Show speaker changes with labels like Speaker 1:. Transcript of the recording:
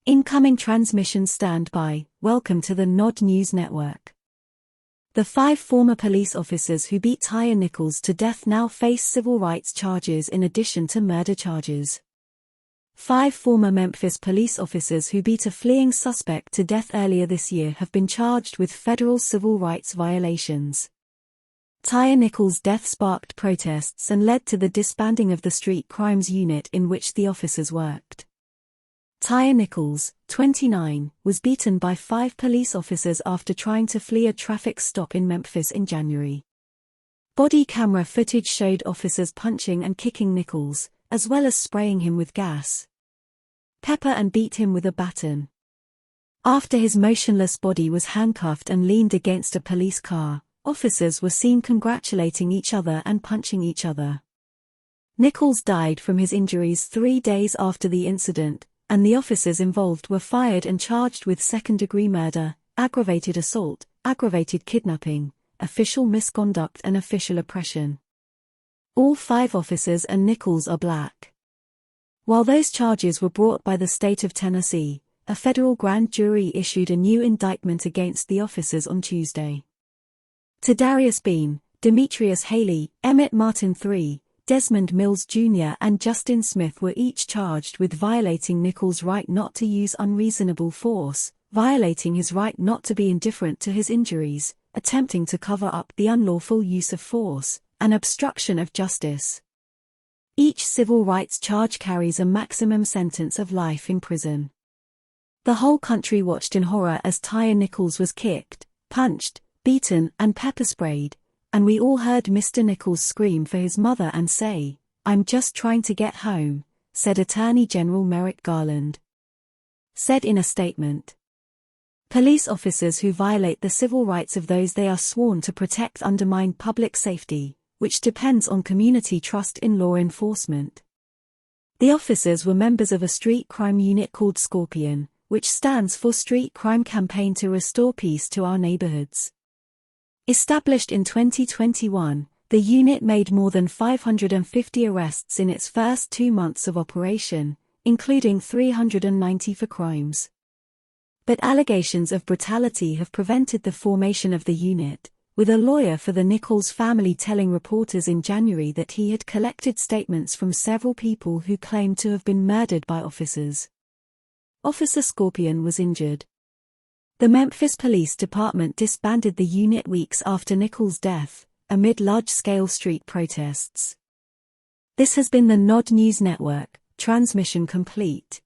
Speaker 1: Incoming transmission standby. Welcome to the Nod News Network. The 5 former police officers who beat Tyre Nichols to death now face civil rights charges in addition to murder charges. 5 former Memphis police officers who beat a fleeing suspect to death earlier this year have been charged with federal civil rights violations. Tyre Nichols' death sparked protests and led to the disbanding of the street crimes unit in which the officers worked. Tyre Nichols, 29, was beaten by 5 police officers after trying to flee a traffic stop in Memphis in January. Body camera footage showed officers punching and kicking Nichols, as well as spraying him with gas pepper and beat him with a baton. After his motionless body was handcuffed and leaned against a police car, officers were seen congratulating each other and punching each other. Nichols died from his injuries 3 days after the incident, and the officers involved were fired and charged with second-degree murder, aggravated assault, aggravated kidnapping, official misconduct and official oppression. All 5 officers and Nichols are black. While those charges were brought by the state of Tennessee, a federal grand jury issued a new indictment against the officers on Tuesday. Tadarius Bean, Demetrius Haley, Emmett Martin III, Desmond Mills Jr. and Justin Smith were each charged with violating Nichols' right not to use unreasonable force, violating his right not to be indifferent to his injuries, attempting to cover up the unlawful use of force, and obstruction of justice. Each civil rights charge carries a maximum sentence of life in prison. The whole country watched in horror as Tyre Nichols was kicked, punched, beaten and pepper-sprayed, and we all heard Mr. Nichols scream for his mother and say, "I'm just trying to get home," said Attorney General Merrick Garland. Said in a statement, "Police officers who violate the civil rights of those they are sworn to protect undermine public safety, which depends on community trust in law enforcement." The officers were members of a street crime unit called Scorpion, which stands for Street Crime Campaign to Restore Peace to Our Neighborhoods. Established in 2021, the unit made more than 550 arrests in its first 2 months of operation, including 390 for crimes. But allegations of brutality have prevented the formation of the unit, with a lawyer for the Nichols family telling reporters in January that he had collected statements from several people who claimed to have been murdered by officers. Officer Scorpion was injured. The Memphis Police Department disbanded the unit weeks after Nichols' death, amid large-scale street protests. This has been the Nod News Network, transmission complete.